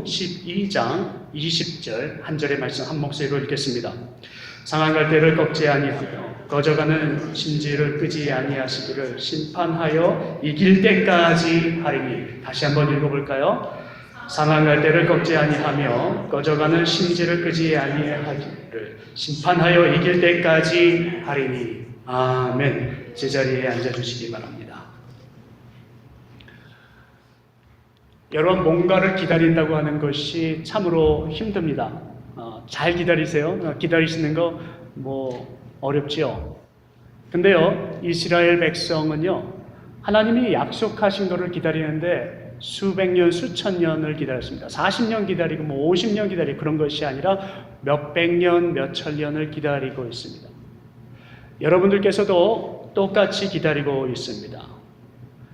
마태복음 12장 20절 한 절의 말씀 한 목소리로 읽겠습니다. 상한 갈대를 꺾지 아니하며 거저가는 심지를 끄지 아니하시기를 심판하여 이길 때까지 하리니. 다시 한번 읽어볼까요? 상한 갈대를 꺾지 아니하며 거저가는 심지를 끄지 아니하기를 심판하여 이길 때까지 하리니. 아멘. 제자리에 앉아주시기 바랍니다. 여러분, 뭔가를 기다린다고 하는 것이 참으로 힘듭니다. 잘 기다리세요. 기다리시는 거 어렵지요. 근데요, 이스라엘 백성은요, 하나님이 약속하신 것을 기다리는데 수백 년, 수천 년을 기다렸습니다. 40년 기다리고 50년 기다리고 그런 것이 아니라 몇백 년, 몇천 년을 기다리고 있습니다. 여러분들께서도 똑같이 기다리고 있습니다.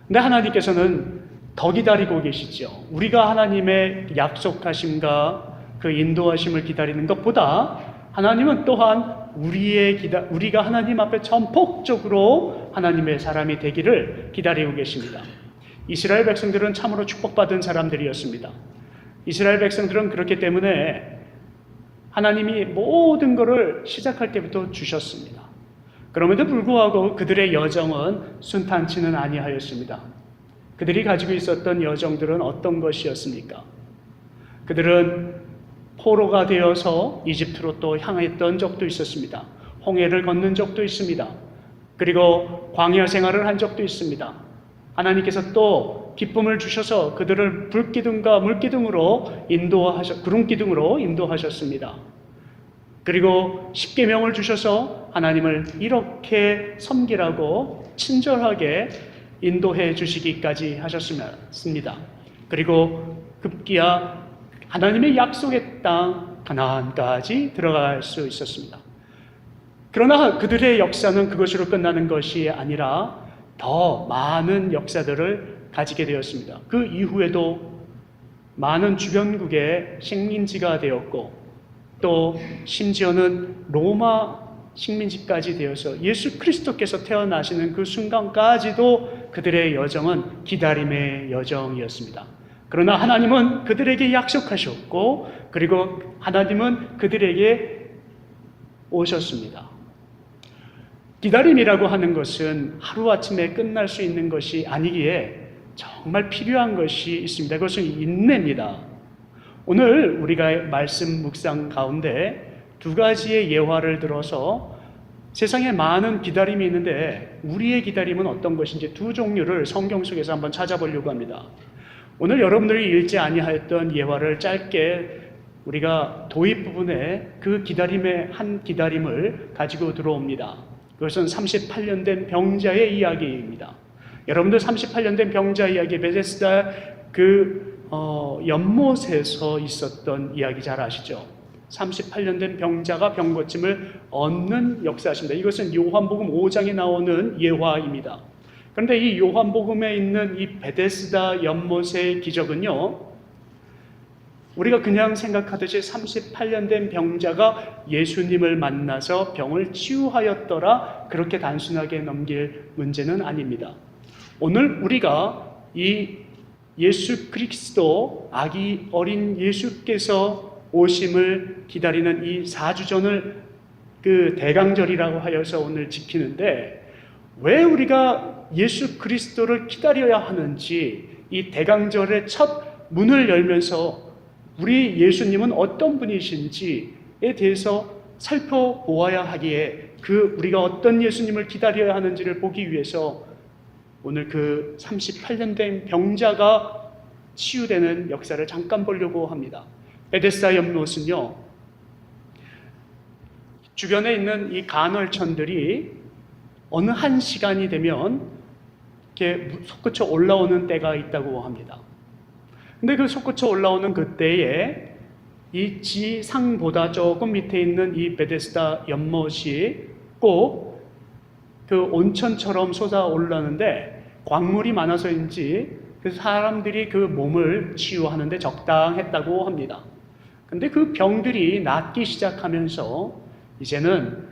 근데 하나님께서는 더 기다리고 계시죠. 우리가 하나님의 약속하심과 그 인도하심을 기다리는 것보다 하나님은 또한 우리가 하나님 앞에 전폭적으로 하나님의 사람이 되기를 기다리고 계십니다. 이스라엘 백성들은 참으로 축복받은 사람들이었습니다. 이스라엘 백성들은 그렇기 때문에 하나님이 모든 것을 시작할 때부터 주셨습니다. 그럼에도 불구하고 그들의 여정은 순탄치는 아니하였습니다. 그들이 가지고 있었던 여정들은 어떤 것이었습니까? 그들은 포로가 되어서 이집트로 또 향했던 적도 있었습니다. 홍해를 건넌 적도 있습니다. 그리고 광야 생활을 한 적도 있습니다. 하나님께서 또 기쁨을 주셔서 그들을 불기둥과 물기둥으로 구름기둥으로 인도하셨습니다. 그리고 십계명을 주셔서 하나님을 이렇게 섬기라고 친절하게 인도해 주시기까지 하셨습니다. 그리고 급기야 하나님의 약속의 땅 가나안까지 들어갈 수 있었습니다. 그러나 그들의 역사는 그것으로 끝나는 것이 아니라 더 많은 역사들을 가지게 되었습니다. 그 이후에도 많은 주변국의 식민지가 되었고 또 심지어는 로마 식민지까지 되어서 예수 그리스도께서 태어나시는 그 순간까지도 그들의 여정은 기다림의 여정이었습니다. 그러나 하나님은 그들에게 약속하셨고 그리고 하나님은 그들에게 오셨습니다. 기다림이라고 하는 것은 하루아침에 끝날 수 있는 것이 아니기에 정말 필요한 것이 있습니다. 그것은 인내입니다. 오늘 우리가 말씀 묵상 가운데 두 가지의 예화를 들어서 세상에 많은 기다림이 있는데 우리의 기다림은 어떤 것인지 두 종류를 성경 속에서 한번 찾아보려고 합니다. 오늘 여러분들이 읽지 아니하였던 예화를 짧게 우리가 도입 부분에 그 기다림의 한 기다림을 가지고 들어옵니다. 그것은 38년 된 병자의 이야기입니다. 여러분들 38년 된 병자 이야기, 베데스다 연못에서 있었던 이야기 잘 아시죠? 38년 된 병자가 병고침을 얻는 역사십니다. 이것은 요한복음 5장에 나오는 예화입니다. 그런데 이 요한복음에 있는 이 베데스다 연못의 기적은요, 우리가 그냥 생각하듯이 38년 된 병자가 예수님을 만나서 병을 치유하였더라 그렇게 단순하게 넘길 문제는 아닙니다. 오늘 우리가 이 예수 그리스도 아기 어린 예수께서 오심을 기다리는 이 사주전을 그 대강절이라고 하여서 오늘 지키는데 왜 우리가 예수 그리스도를 기다려야 하는지 이 대강절의 첫 문을 열면서 우리 예수님은 어떤 분이신지에 대해서 살펴보아야 하기에 우리가 어떤 예수님을 기다려야 하는지를 보기 위해서 오늘 그 38년 된 병자가 치유되는 역사를 잠깐 보려고 합니다. 베데스다 연못은요, 주변에 있는 이 간헐천들이 어느 한 시간이 되면 이렇게 솟구쳐 올라오는 때가 있다고 합니다. 근데 그 솟구쳐 올라오는 그때에 이 지상보다 조금 밑에 있는 이 베데스다 연못이 꼭 그 온천처럼 솟아오르는데 광물이 많아서인지 그래서 사람들이 그 몸을 치유하는데 적당했다고 합니다. 근데 그 병들이 낫기 시작하면서 이제는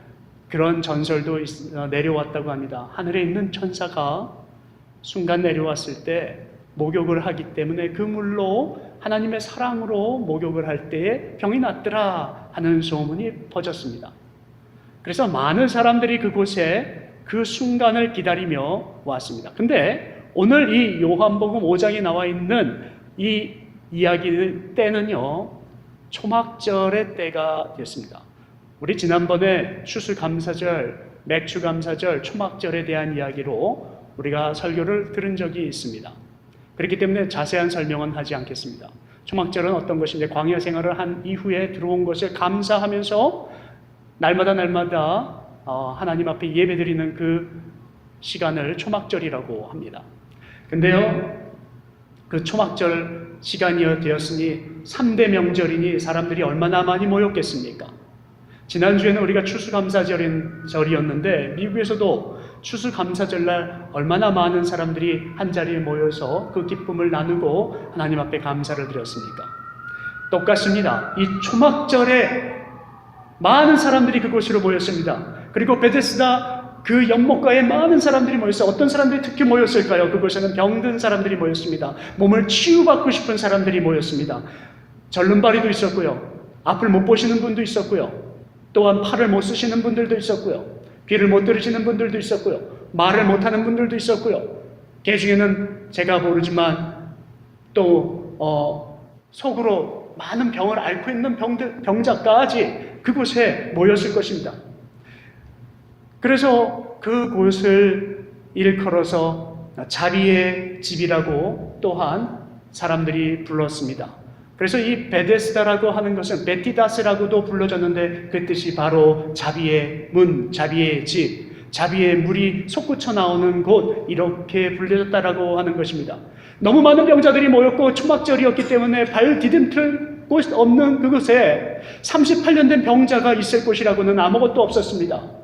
그런 전설도 내려왔다고 합니다. 하늘에 있는 천사가 순간 내려왔을 때 목욕을 하기 때문에 그 물로 하나님의 사랑으로 목욕을 할 때에 병이 낫더라 하는 소문이 퍼졌습니다. 그래서 많은 사람들이 그곳에 그 순간을 기다리며 왔습니다. 근데 오늘 이 요한복음 5장에 나와 있는 이 이야기 때는요, 초막절의 때가 됐습니다. 우리 지난번에 추수감사절, 맥추감사절, 초막절에 대한 이야기로 우리가 설교를 들은 적이 있습니다. 그렇기 때문에 자세한 설명은 하지 않겠습니다. 초막절은 어떤 것인지, 광야 생활을 한 이후에 들어온 것을 감사하면서 날마다 하나님 앞에 예배드리는 그 시간을 초막절이라고 합니다. 근데요, 그 초막절 시간이 되었으니 3대 명절이니 사람들이 얼마나 많이 모였겠습니까? 지난주에는 우리가 추수감사절이었는데 미국에서도 추수감사절날 얼마나 많은 사람들이 한자리에 모여서 그 기쁨을 나누고 하나님 앞에 감사를 드렸습니까? 똑같습니다. 이 초막절에 많은 사람들이 그곳으로 모였습니다. 그리고 베데스다 그 연못가에 많은 사람들이 모였어요. 어떤 사람들이 특히 모였을까요? 그곳에는 병든 사람들이 모였습니다. 몸을 치유받고 싶은 사람들이 모였습니다. 절름발이도 있었고요. 앞을 못 보시는 분도 있었고요. 또한 팔을 못 쓰시는 분들도 있었고요. 귀를 못 들으시는 분들도 있었고요. 말을 못하는 분들도 있었고요. 그 중에는 제가 모르지만 또 속으로 많은 병을 앓고 있는 병자까지 그곳에 모였을 것입니다. 그래서 그곳을 일컬어서 자비의 집이라고 또한 사람들이 불렀습니다. 그래서 이 베데스다라고 하는 것은 베티다스라고도 불러졌는데 그 뜻이 바로 자비의 문, 자비의 집, 자비의 물이 솟구쳐 나오는 곳, 이렇게 불려졌다라고 하는 것입니다. 너무 많은 병자들이 모였고 초막절이었기 때문에 발 디딤틀 곳 없는 그곳에 38년 된 병자가 있을 곳이라고는 아무것도 없었습니다.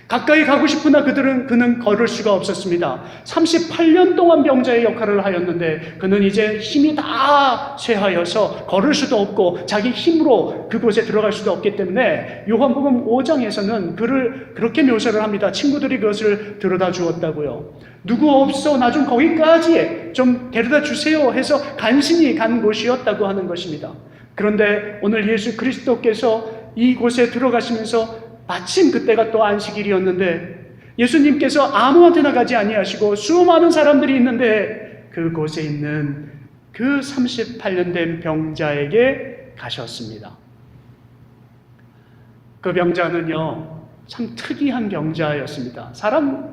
가까이 가고 싶으나 그는 걸을 수가 없었습니다. 38년 동안 병자의 역할을 하였는데 그는 이제 힘이 다 쇠하여서 걸을 수도 없고 자기 힘으로 그곳에 들어갈 수도 없기 때문에 요한복음 5장에서는 그를 그렇게 묘사를 합니다. 친구들이 그것을 데려다 주었다고요. 누구 없어, 나 좀 거기까지 좀 데려다 주세요 해서 간신히 간 곳이었다고 하는 것입니다. 그런데 오늘 예수 그리스도께서 이곳에 들어가시면서 마침 그때가 또 안식일이었는데 예수님께서 아무한테나 가지 아니하시고 수많은 사람들이 있는데 그곳에 있는 그 38년 된 병자에게 가셨습니다. 그 병자는요, 참 특이한 병자였습니다.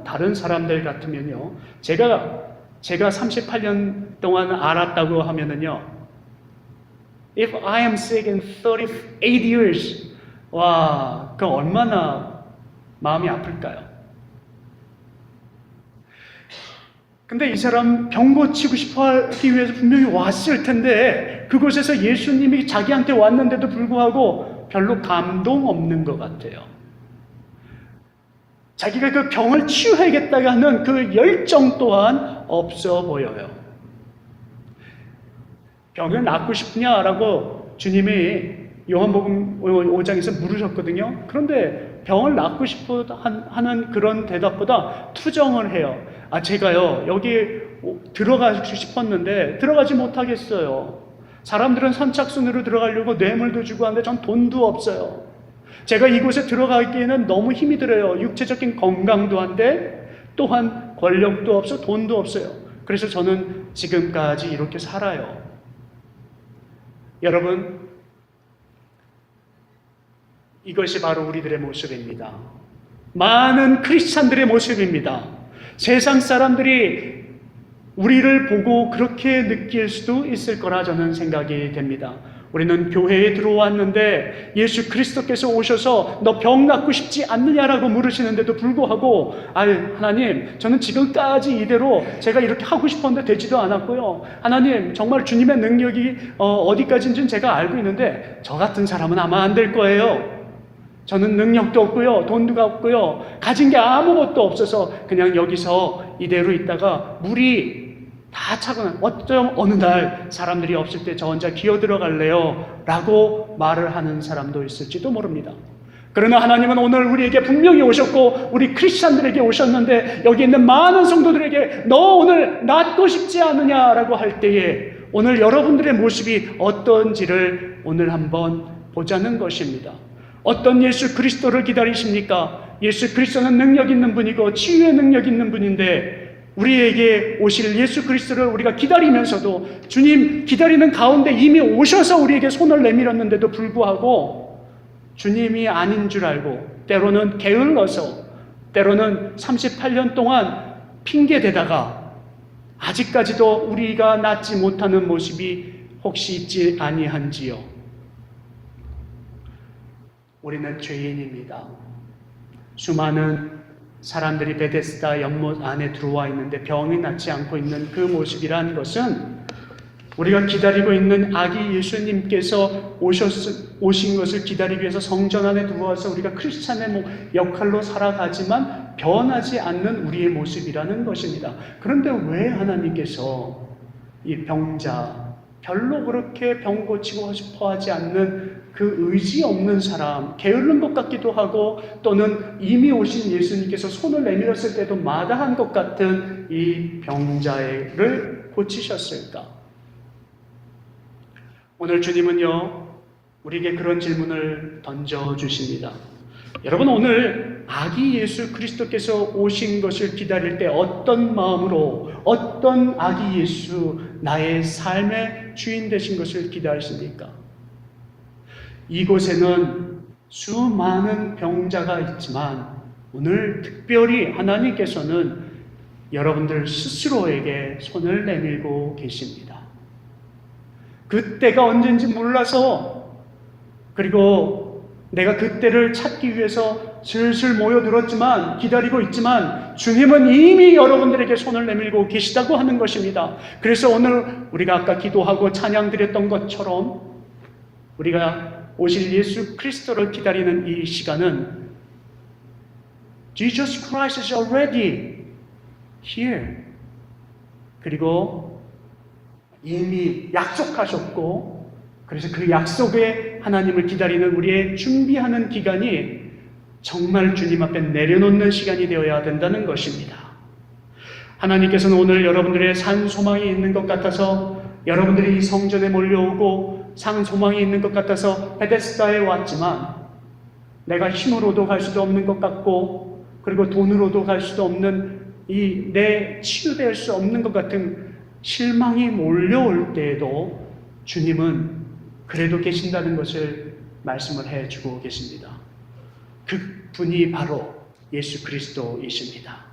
다른 사람들 같으면요, 제가 38년 동안 알았다고 하면은요, If I am sick in 38 years, 와, 그 얼마나 마음이 아플까요? 근데 이 사람 병 고치고 싶어 하기 위해서 분명히 왔을 텐데 그곳에서 예수님이 자기한테 왔는데도 불구하고 별로 감동 없는 것 같아요. 자기가 그 병을 치유해야겠다고 하는 그 열정 또한 없어 보여요. 병을 낫고 싶냐라고 주님이 요한복음 5장에서 물으셨거든요. 그런데 병을 낫고 싶어 하는 그런 대답보다 투정을 해요. 제가요, 여기 들어가고 싶었는데 들어가지 못하겠어요. 사람들은 선착순으로 들어가려고 뇌물도 주고 하는데 전 돈도 없어요. 제가 이곳에 들어가기에는 너무 힘이 들어요. 육체적인 건강도 한데 또한 권력도 없어, 돈도 없어요. 그래서 저는 지금까지 이렇게 살아요. 여러분, 이것이 바로 우리들의 모습입니다. 많은 크리스찬들의 모습입니다. 세상 사람들이 우리를 보고 그렇게 느낄 수도 있을 거라 저는 생각이 됩니다. 우리는 교회에 들어왔는데 예수 그리스도께서 오셔서 너 병 낫고 싶지 않느냐라고 물으시는데도 불구하고 하나님, 저는 지금까지 이대로 제가 이렇게 하고 싶었는데 되지도 않았고요. 하나님, 정말 주님의 능력이 어디까지인지는 제가 알고 있는데 저 같은 사람은 아마 안 될 거예요. 저는 능력도 없고요, 돈도 없고요, 가진 게 아무것도 없어서 그냥 여기서 이대로 있다가 물이 다 차고 어느 날 사람들이 없을 때 저 혼자 기어 들어갈래요 라고 말을 하는 사람도 있을지도 모릅니다. 그러나 하나님은 오늘 우리에게 분명히 오셨고 우리 크리스찬들에게 오셨는데 여기 있는 많은 성도들에게 너 오늘 낫고 싶지 않느냐라고 할 때에 오늘 여러분들의 모습이 어떤지를 오늘 한번 보자는 것입니다. 어떤 예수 그리스도를 기다리십니까? 예수 그리스도는 능력 있는 분이고 치유의 능력 있는 분인데 우리에게 오실 예수 그리스도를 우리가 기다리면서도 주님 기다리는 가운데 이미 오셔서 우리에게 손을 내밀었는데도 불구하고 주님이 아닌 줄 알고 때로는 게을러서 때로는 38년 동안 핑계대다가 아직까지도 우리가 낫지 못하는 모습이 혹시 있지 아니한지요? 우리는 죄인입니다. 수많은 사람들이 베데스다 연못 안에 들어와 있는데 병이 낫지 않고 있는 그 모습이라는 것은 우리가 기다리고 있는 아기 예수님께서 오신 것을 기다리기 위해서 성전 안에 들어와서 우리가 크리스찬의 역할로 살아가지만 변하지 않는 우리의 모습이라는 것입니다. 그런데 왜 하나님께서 이 병자, 별로 그렇게 병 고치고 싶어 하지 않는 그 의지 없는 사람, 게으른 것 같기도 하고 또는 이미 오신 예수님께서 손을 내밀었을 때도 마다한 것 같은 이 병자를 고치셨을까? 오늘 주님은요, 우리에게 그런 질문을 던져주십니다. 여러분, 오늘 아기 예수 그리스도께서 오신 것을 기다릴 때 어떤 마음으로, 어떤 아기 예수, 나의 삶의 주인 되신 것을 기다리십니까? 이곳에는 수많은 병자가 있지만 오늘 특별히 하나님께서는 여러분들 스스로에게 손을 내밀고 계십니다. 그때가 언젠지 몰라서 그리고 내가 그때를 찾기 위해서 슬슬 모여들었지만 기다리고 있지만 주님은 이미 여러분들에게 손을 내밀고 계시다고 하는 것입니다. 그래서 오늘 우리가 아까 기도하고 찬양 드렸던 것처럼 우리가 오실 예수 그리스도를 기다리는 이 시간은 Jesus Christ is already here. 그리고 이미 약속하셨고 그래서 그 약속에 하나님을 기다리는 우리의 준비하는 기간이 정말 주님 앞에 내려놓는 시간이 되어야 된다는 것입니다. 하나님께서는 오늘 여러분들의 산 소망이 있는 것 같아서 여러분들이 이 성전에 몰려오고 산 소망이 있는 것 같아서 베데스다에 왔지만 내가 힘으로도 갈 수도 없는 것 같고 그리고 돈으로도 갈 수도 없는 이 내 치유될 수 없는 것 같은 실망이 몰려올 때에도 주님은 그래도 계신다는 것을 말씀을 해주고 계십니다. 그 분이 바로 예수 그리스도이십니다.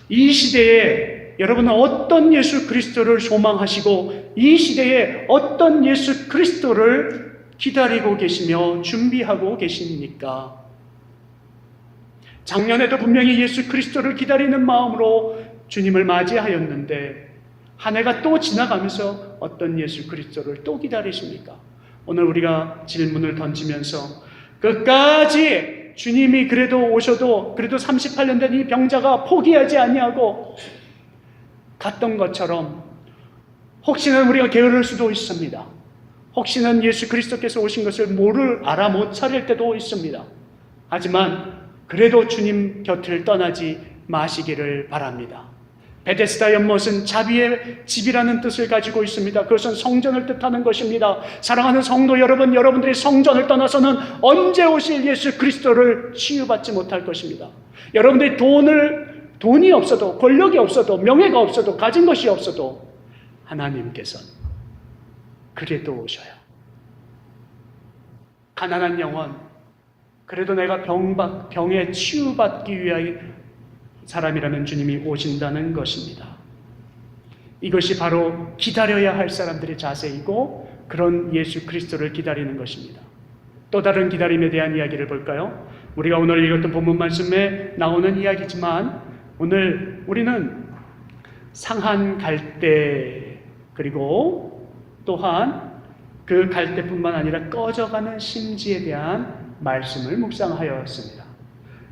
이 시대에 여러분은 어떤 예수 그리스도를 소망하시고 이 시대에 어떤 예수 그리스도를 기다리고 계시며 준비하고 계십니까? 작년에도 분명히 예수 그리스도를 기다리는 마음으로 주님을 맞이하였는데 한 해가 또 지나가면서 어떤 예수 그리스도를 또 기다리십니까? 오늘 우리가 질문을 던지면서 끝까지 주님이 그래도 오셔도 그래도 38년 된 이 병자가 포기하지 아니하고 갔던 것처럼 혹시나 우리가 게으를 수도 있습니다. 혹시나 예수 그리스도께서 오신 것을 알아 못 차릴 때도 있습니다. 하지만 그래도 주님 곁을 떠나지 마시기를 바랍니다. 베데스다 연못은 자비의 집이라는 뜻을 가지고 있습니다. 그것은 성전을 뜻하는 것입니다. 사랑하는 성도 여러분, 여러분들이 성전을 떠나서는 언제 오실 예수 그리스도를 치유받지 못할 것입니다. 여러분들이 돈이 없어도, 권력이 없어도, 명예가 없어도, 가진 것이 없어도 하나님께서는 그래도 오셔요. 가난한 영혼, 그래도 내가 병에 치유받기 위하여 사람이라면 주님이 오신다는 것입니다. 이것이 바로 기다려야 할 사람들의 자세이고 그런 예수 그리스도를 기다리는 것입니다. 또 다른 기다림에 대한 이야기를 볼까요? 우리가 오늘 읽었던 본문 말씀에 나오는 이야기지만 오늘 우리는 상한 갈대 그리고 또한 그 갈대뿐만 아니라 꺼져가는 심지에 대한 말씀을 묵상하였습니다.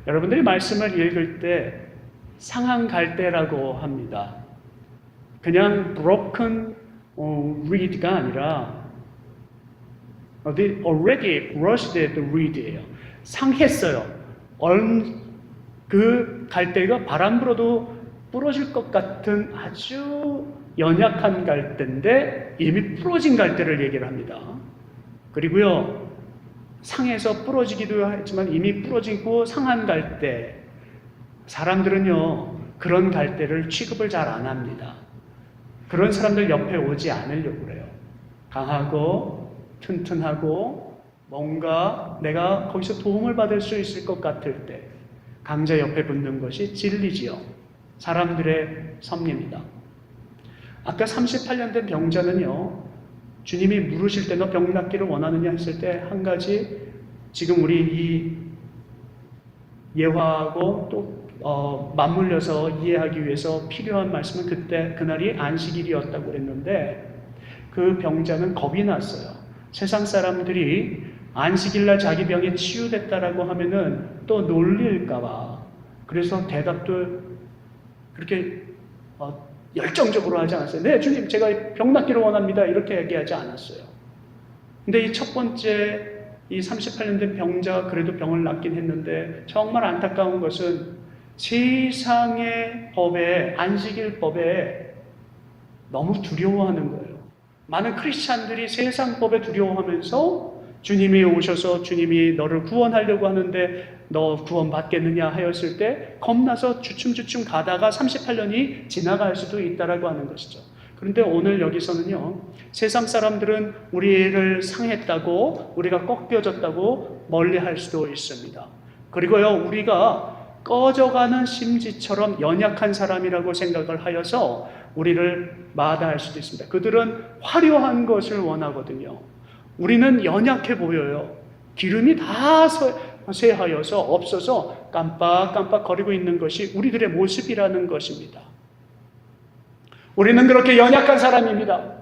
여러분들이 말씀을 읽을 때 상한 갈대라고 합니다. 그냥 broken reed가 아니라 already rusted reed예요. 상했어요. 그 갈대가 바람 불어도 부러질 것 같은 아주 연약한 갈대인데 이미 부러진 갈대를 얘기를 합니다. 그리고요, 상해서 부러지기도 했지만 이미 부러지고 상한 갈대, 사람들은요 그런 갈대를 취급을 잘 안 합니다. 그런 사람들 옆에 오지 않으려고 그래요. 강하고 튼튼하고 뭔가 내가 거기서 도움을 받을 수 있을 것 같을 때 강자 옆에 붙는 것이 진리지요. 사람들의 섭리입니다. 아까 38년 된 병자는요, 주님이 물으실 때 너 병 낫기를 원하느냐 했을 때 한 가지, 지금 우리 이 예화하고 또 맞물려서 이해하기 위해서 필요한 말씀은 그날이 안식일이었다고 그랬는데, 그 병자는 겁이 났어요. 세상 사람들이 안식일날 자기 병이 치유됐다라고 하면은 또 놀릴까봐. 그래서 대답도 그렇게 열정적으로 하지 않았어요. 네, 주님, 제가 병 낫기를 원합니다. 이렇게 얘기하지 않았어요. 근데 이 첫 번째, 이 38년 된 병자가 그래도 병을 낫긴 했는데, 정말 안타까운 것은 세상의 법에, 안식일 법에 너무 두려워하는 거예요. 많은 크리스찬들이 세상 법에 두려워하면서 주님이 오셔서 주님이 너를 구원하려고 하는데 너 구원 받겠느냐 하였을 때 겁나서 주춤주춤 가다가 38년이 지나갈 수도 있다라고 하는 것이죠. 그런데 오늘 여기서는요, 세상 사람들은 우리를 상했다고, 우리가 꺾여졌다고 멀리할 수도 있습니다. 그리고요, 우리가 꺼져가는 심지처럼 연약한 사람이라고 생각을 하여서 우리를 마다할 수도 있습니다. 그들은 화려한 것을 원하거든요. 우리는 연약해 보여요. 기름이 다 쇠하여서 없어서 깜빡깜빡 거리고 있는 것이 우리들의 모습이라는 것입니다. 우리는 그렇게 연약한 사람입니다.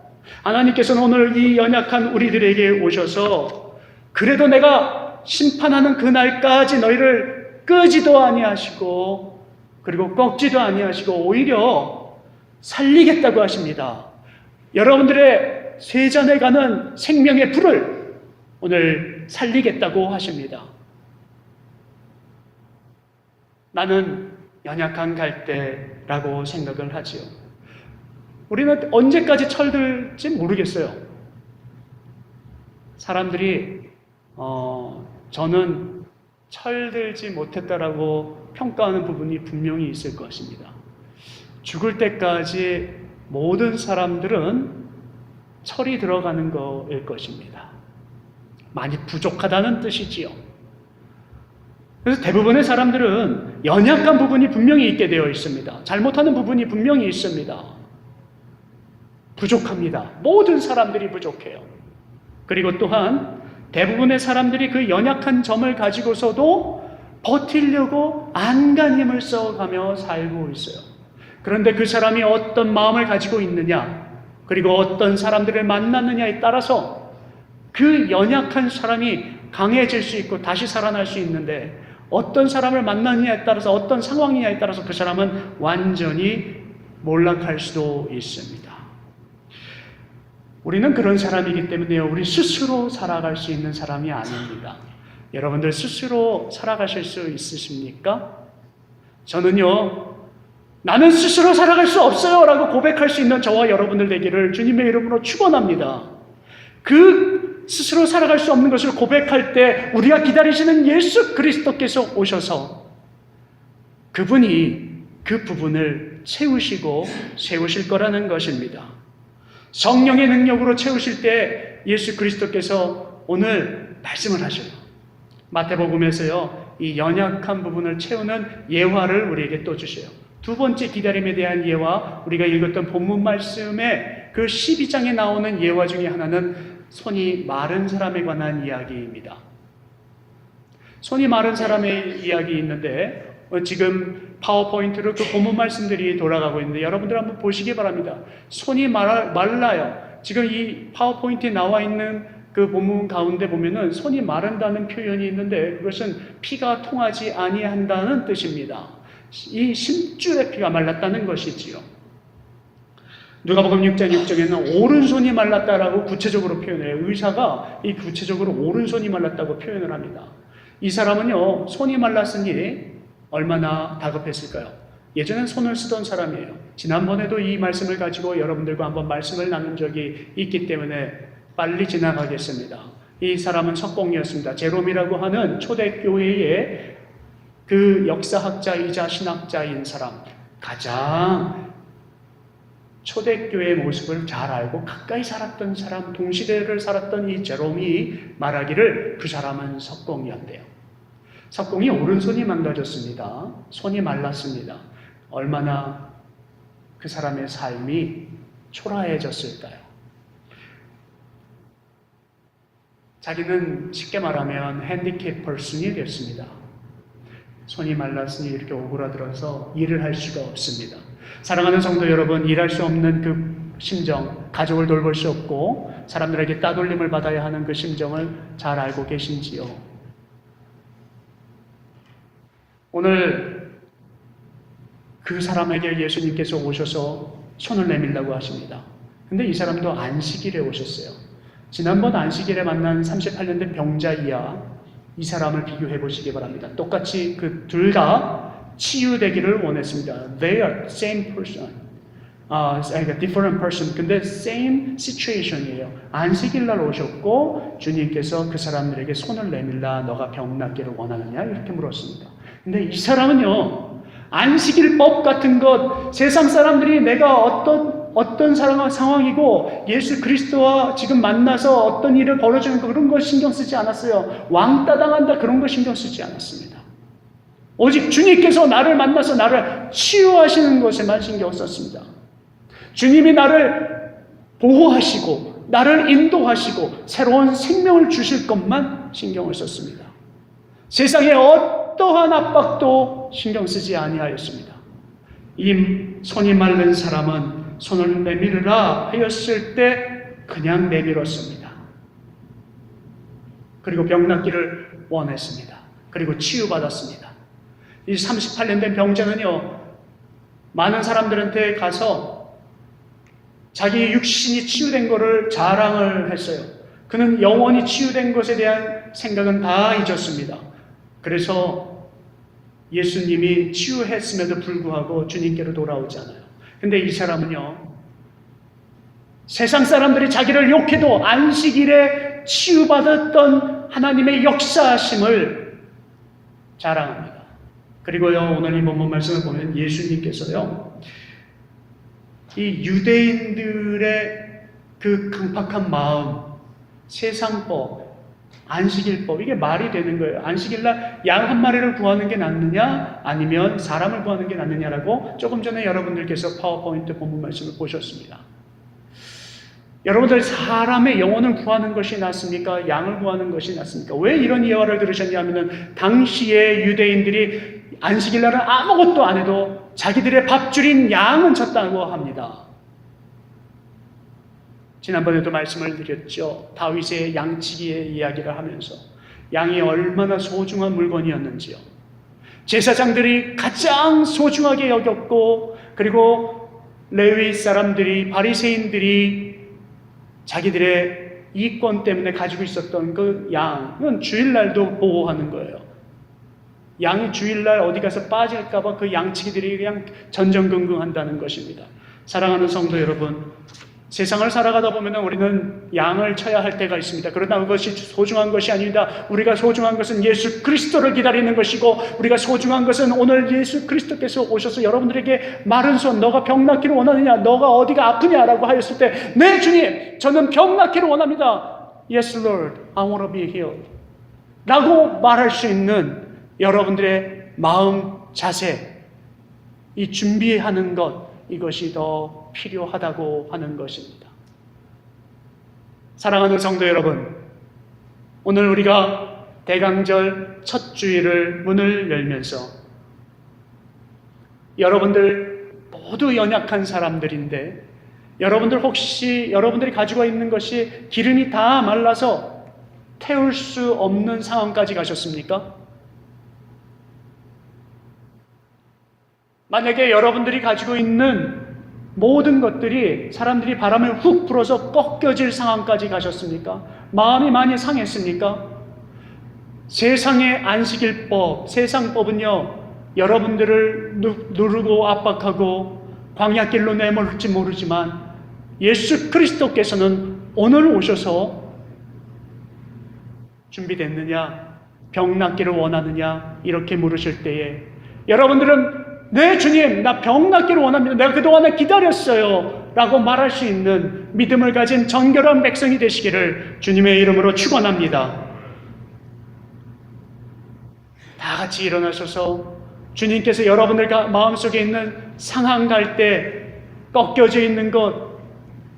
하나님께서는 오늘 이 연약한 우리들에게 오셔서 그래도 내가 심판하는 그날까지 너희를 끄지도 아니하시고 그리고 꺾지도 아니하시고 오히려 살리겠다고 하십니다. 여러분들의 쇠잔에 가는 생명의 불을 오늘 살리겠다고 하십니다. 나는 연약한 갈대라고 생각을 하지요. 우리는 언제까지 철들지 모르겠어요. 사람들이 저는 철들지 못했다라고 평가하는 부분이 분명히 있을 것입니다. 죽을 때까지 모든 사람들은 철이 들어가는 거일 것입니다. 많이 부족하다는 뜻이지요. 그래서 대부분의 사람들은 연약한 부분이 분명히 있게 되어 있습니다. 잘못하는 부분이 분명히 있습니다. 부족합니다. 모든 사람들이 부족해요. 그리고 또한 대부분의 사람들이 그 연약한 점을 가지고서도 버티려고 안간 힘을 써가며 살고 있어요. 그런데 그 사람이 어떤 마음을 가지고 있느냐, 그리고 어떤 사람들을 만났느냐에 따라서 그 연약한 사람이 강해질 수 있고 다시 살아날 수 있는데, 어떤 사람을 만나느냐에 따라서, 어떤 상황이냐에 따라서 그 사람은 완전히 몰락할 수도 있습니다. 우리는 그런 사람이기 때문에요, 우리 스스로 살아갈 수 있는 사람이 아닙니다. 여러분들 스스로 살아가실 수 있으십니까? 저는요, 나는 스스로 살아갈 수 없어요 라고 고백할 수 있는 저와 여러분들 되기를 주님의 이름으로 축원합니다. 그 스스로 살아갈 수 없는 것을 고백할 때 우리가 기다리시는 예수 그리스도께서 오셔서 그분이 그 부분을 채우시고 세우실 거라는 것입니다. 성령의 능력으로 채우실 때 예수 그리스도께서 오늘 말씀을 하셔요. 마태복음에서요, 이 연약한 부분을 채우는 예화를 우리에게 또 주셔요. 두 번째 기다림에 대한 예화, 우리가 읽었던 본문 말씀의 그 12장에 나오는 예화 중에 하나는 손이 마른 사람에 관한 이야기입니다. 손이 마른 사람의 이야기 있는데 지금 파워포인트로 그 본문 말씀들이 돌아가고 있는데 여러분들 한번 보시기 바랍니다. 손이 말라요. 지금 이 파워포인트에 나와 있는 그 본문 가운데 보면은 손이 마른다는 표현이 있는데 그것은 피가 통하지 아니한다는 뜻입니다. 이 심줄의 피가 말랐다는 것이지요. 누가복음 6장 6절에는 오른손이 말랐다라고 구체적으로 표현해요. 의사가 이 구체적으로 오른손이 말랐다고 표현을 합니다. 이 사람은요, 손이 말랐으니 얼마나 다급했을까요? 예전엔 손을 쓰던 사람이에요. 지난번에도 이 말씀을 가지고 여러분들과 한번 말씀을 나눈 적이 있기 때문에 빨리 지나가겠습니다. 이 사람은 석공이었습니다. 제롬이라고 하는 초대교회의 그 역사학자이자 신학자인 사람, 가장 초대교회의 모습을 잘 알고 가까이 살았던 사람, 동시대를 살았던 이 제롬이 말하기를 그 사람은 석공이었대요. 석공이 오른손이 망가졌습니다. 손이 말랐습니다. 얼마나 그 사람의 삶이 초라해졌을까요? 자기는 쉽게 말하면 핸디캡 퍼슨이 됐습니다. 손이 말랐으니 이렇게 오그라들어서 일을 할 수가 없습니다. 사랑하는 성도 여러분, 일할 수 없는 그 심정, 가족을 돌볼 수 없고 사람들에게 따돌림을 받아야 하는 그 심정을 잘 알고 계신지요? 오늘 그 사람에게 예수님께서 오셔서 손을 내밀라고 하십니다. 근데 이 사람도 안식일에 오셨어요. 지난번 안식일에 만난 38년 된 병자이야 이 사람을 비교해 보시기 바랍니다. 똑같이 그 둘 다 치유되기를 원했습니다. They are same person. different person. 근데 same situation이에요. 안식일 날 오셨고 주님께서 그 사람들에게 손을 내밀라 너가 병 낫기를 원하느냐 이렇게 물었습니다. 근데 이 사람은요, 안식일법 같은 것, 세상 사람들이 내가 어떤 상황이고 예수 그리스도와 지금 만나서 어떤 일을 벌어주는 거 그런 거 신경 쓰지 않았어요. 왕따 당한다 그런 거 신경 쓰지 않았습니다. 오직 주님께서 나를 만나서 나를 치유하시는 것에만 신경 썼습니다. 주님이 나를 보호하시고 나를 인도하시고 새로운 생명을 주실 것만 신경을 썼습니다. 세상에 어떠한 압박도 신경 쓰지 아니하였습니다. 이 손이 마른 사람은 손을 내밀으라 하였을 때 그냥 내밀었습니다. 그리고 병 낫기를 원했습니다. 그리고 치유받았습니다. 이 38년 된 병자는요, 많은 사람들한테 가서 자기 육신이 치유된 것을 자랑을 했어요. 그는 영원히 치유된 것에 대한 생각은 다 잊었습니다. 그래서 예수님이 치유했음에도 불구하고 주님께로 돌아오지 않아요. 근데 이 사람은요, 세상 사람들이 자기를 욕해도 안식일에 치유받았던 하나님의 역사하심을 자랑합니다. 그리고요, 오늘 이 본문 말씀을 보면 예수님께서요, 이 유대인들의 그 강팍한 마음, 세상법, 안식일법, 이게 말이 되는 거예요. 안식일날 양 한 마리를 구하는 게 낫느냐 아니면 사람을 구하는 게 낫느냐라고 조금 전에 여러분들께서 파워포인트 본문 말씀을 보셨습니다. 여러분들, 사람의 영혼을 구하는 것이 낫습니까? 양을 구하는 것이 낫습니까? 왜 이런 예화를 들으셨냐면 당시에 유대인들이 안식일날은 아무것도 안 해도 자기들의 밥줄인 양은 쳤다고 합니다. 지난번에도 말씀을 드렸죠. 다윗의 양치기의 이야기를 하면서 양이 얼마나 소중한 물건이었는지요. 제사장들이 가장 소중하게 여겼고, 그리고 레위 사람들이, 바리새인들이 자기들의 이권 때문에 가지고 있었던 그 양은 주일날도 보호하는 거예요. 양이 주일날 어디 가서 빠질까봐 그 양치기들이 그냥 전전긍긍한다는 것입니다. 사랑하는 성도 여러분, 세상을 살아가다 보면 우리는 양을 쳐야 할 때가 있습니다. 그러나 그것이 소중한 것이 아닙니다. 우리가 소중한 것은 예수 그리스도를 기다리는 것이고, 우리가 소중한 것은 오늘 예수 그리스도께서 오셔서 여러분들에게 마른 손, 너가 병 낫기를 원하느냐, 너가 어디가 아프냐라고 하였을 때, 네 주님, 저는 병 낫기를 원합니다. Yes Lord, I want to be healed 라고 말할 수 있는 여러분들의 마음, 자세, 이 준비하는 것, 이것이 더 필요하다고 하는 것입니다. 사랑하는 성도 여러분, 오늘 우리가 대강절 첫 주일을 문을 열면서 여러분들 모두 연약한 사람들인데, 여러분들 혹시 여러분들이 가지고 있는 것이 기름이 다 말라서 태울 수 없는 상황까지 가셨습니까? 만약에 여러분들이 가지고 있는 모든 것들이 사람들이 바람을 훅 불어서 꺾여질 상황까지 가셨습니까? 마음이 많이 상했습니까? 세상의 안식일법, 세상법은요, 여러분들을 누르고 압박하고 광야길로 내몰지 모르지만 예수 그리스도께서는 오늘 오셔서 준비됐느냐, 병 낫기를 원하느냐 이렇게 물으실 때에 여러분들은 네 주님, 나 병 낫기를 원합니다. 내가 그동안에 기다렸어요 라고 말할 수 있는 믿음을 가진 정결한 백성이 되시기를 주님의 이름으로 축원합니다. 다 같이 일어나셔서 주님께서 여러분들 마음속에 있는 상한 갈대, 꺾여져 있는 것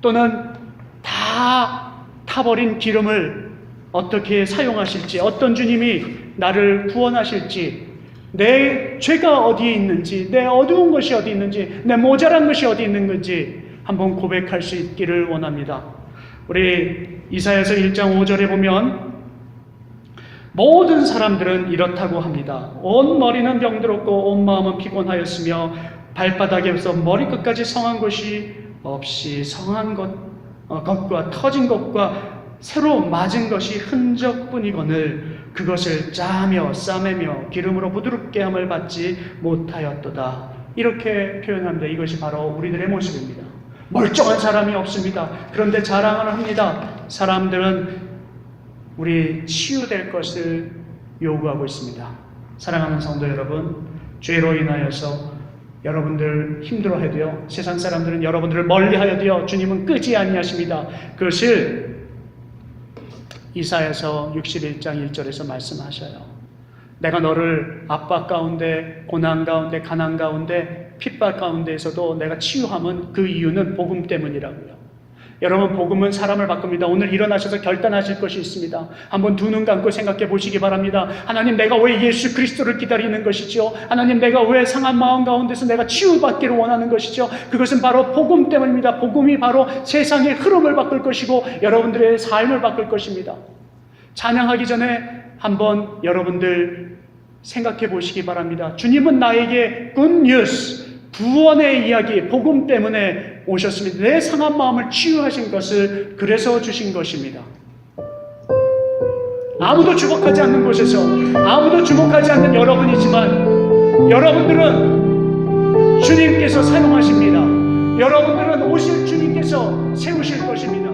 또는 다 타버린 기름을 어떻게 사용하실지, 어떤 주님이 나를 구원하실지, 내 죄가 어디에 있는지, 내 어두운 것이 어디 있는지, 내 모자란 것이 어디 있는 건지 한번 고백할 수 있기를 원합니다. 우리 이사야서 1장 5절에 보면 모든 사람들은 이렇다고 합니다. 온 머리는 병들었고 온 마음은 피곤하였으며 발바닥에서 머리끝까지 성한 것이 없이 성한 것과 터진 것과 새로 맞은 것이 흔적뿐이거늘 그것을 짜며 싸매며 기름으로 부드럽게 함을 받지 못하였도다. 이렇게 표현합니다. 이것이 바로 우리들의 모습입니다. 멀쩡한 사람이 없습니다. 그런데 자랑을 합니다. 사람들은 우리 치유될 것을 요구하고 있습니다. 사랑하는 성도 여러분, 죄로 인하여서 여러분들 힘들어해도요, 세상 사람들은 여러분들을 멀리하여도요, 주님은 끄지 아니하십니다. 그것을 이사야서 61장 1절에서 말씀하셔요. 내가 너를 압박 가운데, 고난 가운데, 가난 가운데, 핍박 가운데에서도 내가 치유함은 그 이유는 복음 때문이라고요. 여러분, 복음은 사람을 바꿉니다. 오늘 일어나셔서 결단하실 것이 있습니다. 한번 두 눈 감고 생각해 보시기 바랍니다. 하나님, 내가 왜 예수 그리스도를 기다리는 것이죠? 하나님, 내가 왜 상한 마음 가운데서 내가 치유받기를 원하는 것이죠? 그것은 바로 복음 때문입니다. 복음이 바로 세상의 흐름을 바꿀 것이고 여러분들의 삶을 바꿀 것입니다. 찬양하기 전에 한번 여러분들 생각해 보시기 바랍니다. 주님은 나에게 굿뉴스, 구원의 이야기, 복음 때문에 오셨습니다. 내 상한 마음을 치유하신 것을 그래서 주신 것입니다. 아무도 주목하지 않는 곳에서, 아무도 주목하지 않는 여러분이지만 여러분들은 주님께서 사용하십니다. 여러분들은 오실 주님께서 세우실 것입니다.